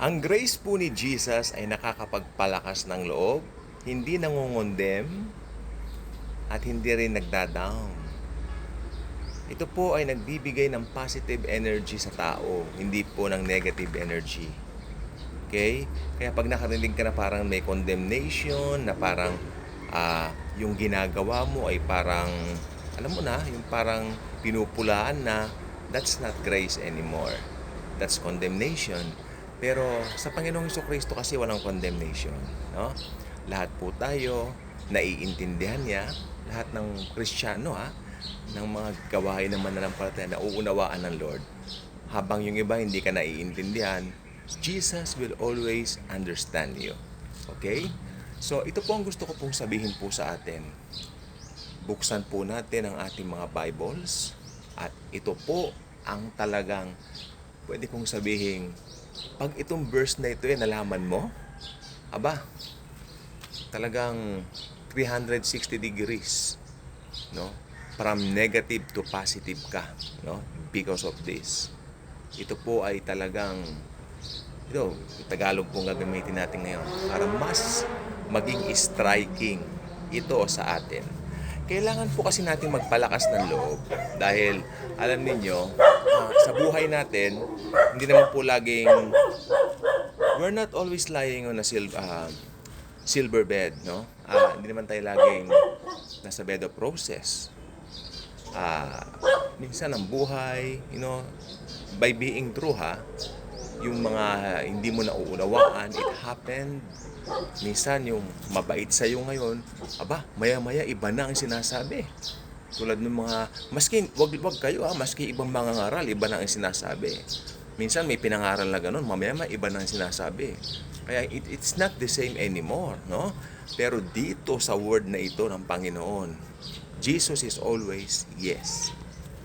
Ang grace po ni Jesus ay nakakapagpalakas ng loob, hindi nangungondem, at hindi rin nagda-down. Ito po ay nagbibigay ng positive energy sa tao, hindi po ng negative energy. Okay? Kaya pag nakarinig ka na parang may condemnation, na parang yung ginagawa mo ay parang, alam mo na, yung parang pinupulaan na, that's not grace anymore. That's condemnation. Pero sa Panginoong Jesucristo kasi walang condemnation, no? Lahat po tayo naiintindihan niya, lahat ng Kristiyano ng mga gawain ng mananampalataya na uunawaan ng Lord. Habang yung iba hindi ka naiintindihan, Jesus will always understand you. Okay? So ito po ang gusto ko pong sabihin po sa atin. Buksan po natin ang ating mga Bibles at ito po ang talagang pwede kong sabihin, pag itong verse na ito nalaman mo, aba, talagang 360 degrees, no? From negative to positive ka, no? Because of this. Ito po ay talagang, ito, Tagalog pong gagamitin natin ngayon para mas maging striking ito sa atin. Kailangan po kasi natin magpalakas ng loob dahil alam ninyo, sa buhay natin, hindi naman po laging, we're not always lying on a silver bed, no? Hindi naman tayo laging nasa bed of roses. Minsan ang buhay, by being true, yung mga hindi mo nauunawaan, it happened. Minsan yung mabait sa'yo ngayon, aba, maya-maya iba na ang sinasabi. Tulad ng mga, maski, wag kayo maski ibang mga ngaral, iba na ang sinasabi. Minsan may pinangaral na ganun, mamaya iba na ang sinasabi. Kaya it's not the same anymore, no? Pero dito sa word na ito ng Panginoon, Jesus is always yes.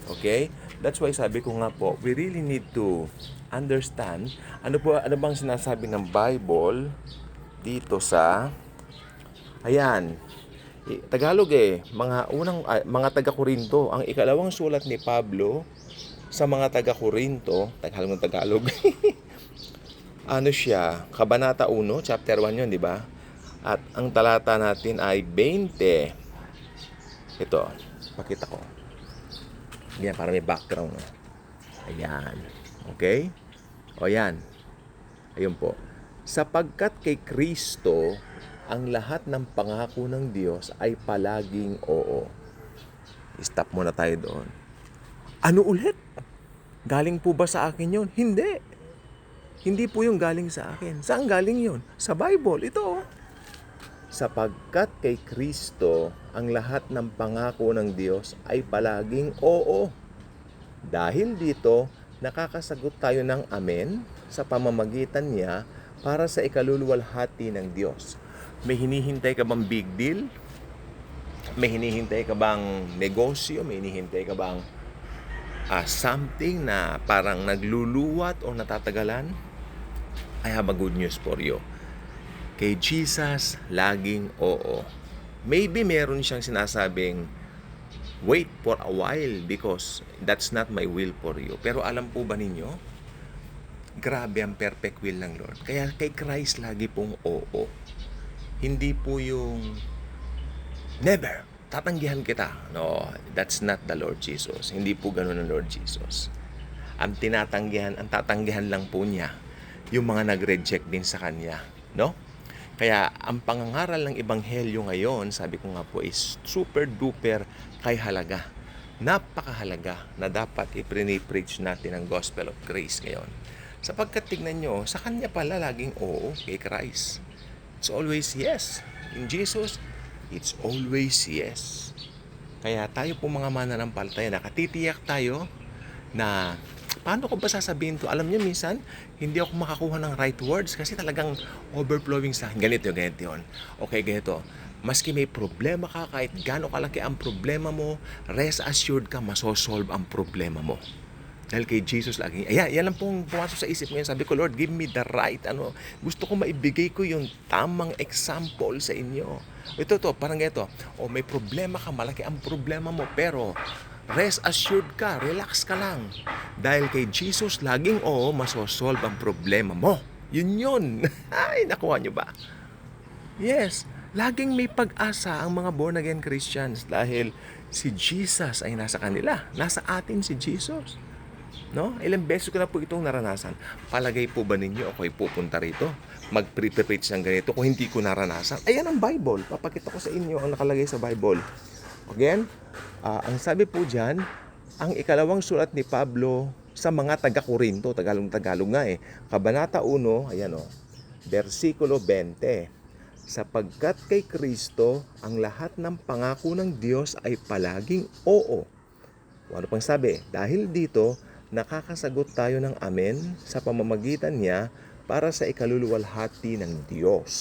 Okay? That's why sabi ko nga po, we really need to understand ano bang sinasabi ng Bible dito sa Tagalog mga taga-Korinto, ang ikalawang sulat ni Pablo sa mga taga-Korinto, Tagalog ano siya, Kabanata 1, chapter 1 yun, di ba? At ang talata natin ay 20. Ito, pakita ko. Yan, para may background. Ayan. Okay? O yan. Ayun po. Sapagkat kay Kristo, ang lahat ng pangako ng Diyos ay palaging oo. Stop muna tayo doon. Ano ulit? Galing po ba sa akin yun? Hindi. Hindi po yung galing sa akin. Saan galing yun? Sa Bible. Ito. Sapagkat kay Kristo, ang lahat ng pangako ng Diyos ay palaging oo. Dahil dito, nakakasagot tayo ng amen sa pamamagitan niya para sa ikaluluwalhati ng Diyos. May hinihintay ka bang big deal? May hinihintay ka bang negosyo? May hinihintay ka bang something na parang nagluluwat o natatagalan? I have a good news for you. Kay Jesus, laging oo. Maybe meron siyang sinasabing, wait for a while because that's not my will for you. Pero alam po ba ninyo, grabe ang perfect will ng Lord. Kaya kay Christ lagi pong oo. Hindi po yung never, tatanggihan kita. No, that's not the Lord Jesus. Hindi po ganun ang Lord Jesus. Ang tatanggihan lang po niya yung mga nag-reject din sa kanya. No? Kaya ang pangangaral ng Ebanghelyo ngayon, sabi ko nga po, is super duper kay halaga. Napakahalaga na dapat i-preach natin ang gospel of grace ngayon. Sapagkat tignan nyo, sa kanya pala laging oo kay Christ. It's always yes. In Jesus, it's always yes. Kaya tayo po mga mananampalataya, nakatitiyak tayo na paano ko ba sasabihin to? Alam niyo, minsan, hindi ako makakuha ng right words kasi talagang overflowing sa akin. Ganito yun. Okay, ganito. Maski may problema ka, kahit gaano kalaki ang problema mo, rest assured ka, masosolve ang problema mo. Dahil kay Jesus lagi. Yan lang pong pumasok sa isip ngayon. Sabi ko, Lord, give me the right, gusto ko maibigay ko yung tamang example sa inyo. Ito, parang ganito. May problema ka, malaki ang problema mo, pero rest assured ka, relax ka lang. Dahil kay Jesus, laging masosolve ang problema mo. Yun. Ay, nakuha nyo ba? Yes, laging may pag-asa ang mga born-again Christians dahil si Jesus ay nasa kanila. Nasa atin si Jesus. No? Ilang beses ko na po itong naranasan. Palagay po ba ninyo ako'y pupunta rito? Mag-preach ng ganito kung hindi ko naranasan? Ayan ang Bible. Papakita ko sa inyo ang nakalagay sa Bible. Again, ang sabi po dyan, ang ikalawang sulat ni Pablo sa mga taga-Korinto, Tagalog nga eh. Kabanata 1, ayan o, versikulo 20. Sapagkat kay Kristo, ang lahat ng pangako ng Diyos ay palaging oo. Ano pang sabi? Dahil dito, nakakasagot tayo ng amen sa pamamagitan niya para sa ikaluluwalhati ng Diyos.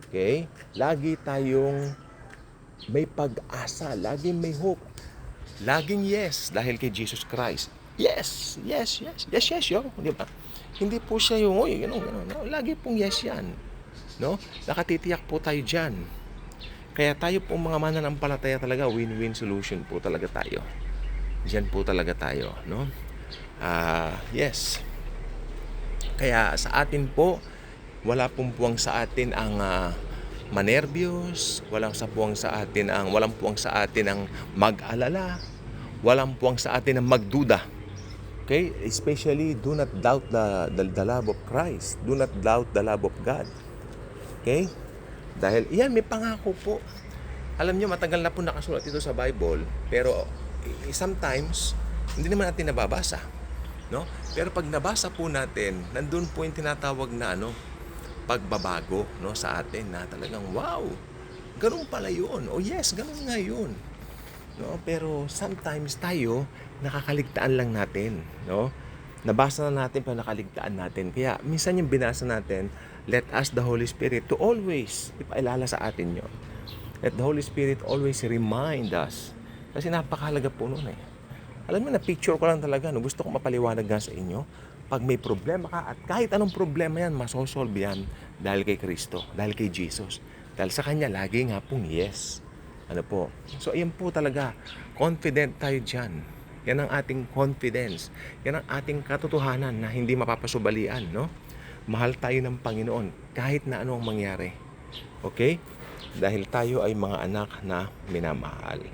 Okay? Lagi tayong may pag-asa, laging may hope. Laging yes dahil kay Jesus Christ. Yes, yo. Di ba? Hindi po siya yung, oy, ganun. No? Lagi pong yes yan. No? Nakatitiyak po tayo dyan. Kaya tayo po mga mananampalataya talaga, win-win solution po talaga tayo. Diyan po talaga tayo, no? Yes. Kaya sa atin po, wala pong puwang sa atin ang manerbyos, walang puwang sa atin ang mag-alala, walang puwang sa atin ang magduda. Okay? Especially, do not doubt the love of Christ. Do not doubt the love of God. Okay? Dahil, yan, may pangako po. Alam nyo, matagal na po nakasulat ito sa Bible, pero sometimes, hindi naman natin nababasa. No? Pero pag nabasa po natin, nandun po yung tinatawag na pagbabago, no, sa atin na talagang, wow, ganun pala yun. Oh yes, ganun nga yun. No? Pero sometimes tayo, nakakaligtaan lang natin. No? Nabasa na natin pero nakaligtaan natin. Kaya minsan yung binasa natin, let us the Holy Spirit to always ipailala sa atin yun. Let the Holy Spirit always remind us. Kasi napakahalaga po nun eh. Alam mo na, picture ko lang talaga. No? Gusto ko mapaliwanag nga sa inyo. Pag may problema ka, at kahit anong problema yan, masosolve yan dahil kay Kristo, dahil kay Jesus. Dahil sa Kanya, lagi nga pong yes. Ano po? So, ayan po talaga. Confident tayo dyan. Yan ang ating confidence. Yan ang ating katotohanan na hindi mapapasubalian, no? Mahal tayo ng Panginoon kahit na ano ang mangyari. Okay? Dahil tayo ay mga anak na minamahal.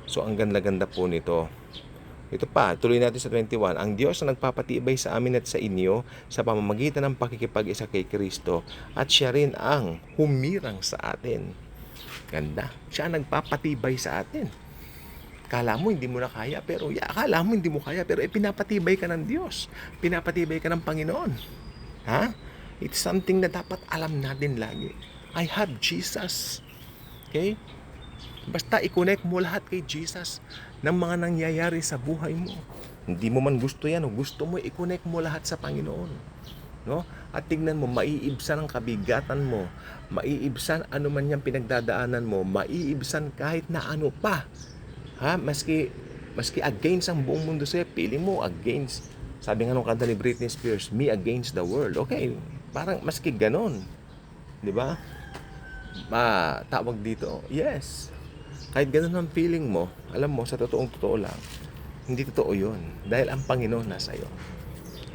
So, ang ganda-ganda po nito. Ito pa, tuloy natin sa 21. Ang Diyos na nagpapatibay sa amin at sa inyo sa pamamagitan ng pakikipag-isa kay Kristo at siya rin ang humirang sa atin. Ganda. Siya ang nagpapatibay sa atin. Akala mo hindi mo na kaya, pero akala mo hindi mo kaya, pero pinapatibay ka ng Diyos. Pinapatibay ka ng Panginoon. Ha? It's something na dapat alam natin lagi. I have Jesus. Okay? Basta i-connect mo lahat kay Jesus ng mga nangyayari sa buhay mo. Hindi mo man gusto yan, o gusto mo, i-connect mo lahat sa Panginoon. No? At tignan mo, maiibsan ang kabigatan mo. Maiibsan ano man yung pinagdadaanan mo. Maiibsan kahit na ano pa. Ha? Maski against ang buong mundo sa'yo, pili mo against. Sabi nga nung kanta ni Britney Spears, me against the world. Okay, parang maski ganon. Di ba? Tawag dito, yes. Kahit ganon ang feeling mo, alam mo, sa totoo lang, hindi totoo yun. Dahil ang Panginoon nasa iyo.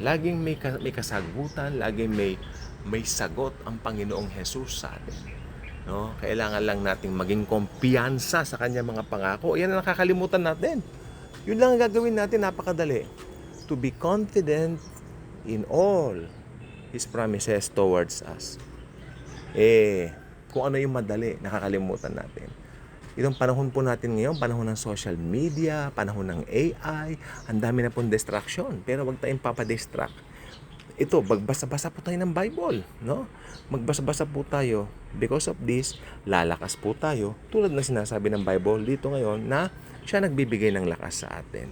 Laging may kasagutan, laging may sagot ang Panginoong Jesus sa atin. No? Kailangan lang nating maging kumpiyansa sa kanyang mga pangako. Yan ang nakakalimutan natin. Yun lang ang gagawin natin, napakadali. To be confident in all His promises towards us. Kung ano yung madali, nakakalimutan natin. Itong panahon po natin ngayon, panahon ng social media, panahon ng AI, ang dami na pong distraction. Pero wag tayong papadistract. Ito, magbasa-basa po tayo ng Bible, no? Magbasa-basa po tayo. Because of this, lalakas po tayo. Tulad na sinasabi ng Bible dito ngayon na siya nagbibigay ng lakas sa atin.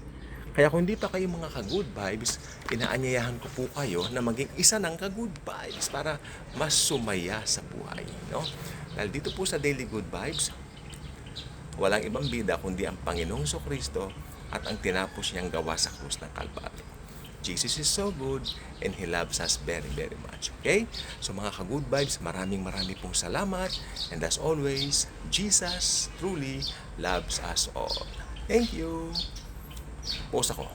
Kaya kung hindi pa kayo mga ka-good vibes, inaanyayahan ko po kayo na maging isa ng ka-good vibes para mas sumaya sa buhay, no? Dahil dito po sa Daily Good Vibes, walang ibang bida kundi ang Panginoong Kristo at ang tinapos niyang gawa sa krus ng Kalbaryo. Jesus is so good and He loves us very, very much. Okay? So mga ka-good vibes, maraming pong salamat. And as always, Jesus truly loves us all. Thank you. Post ako.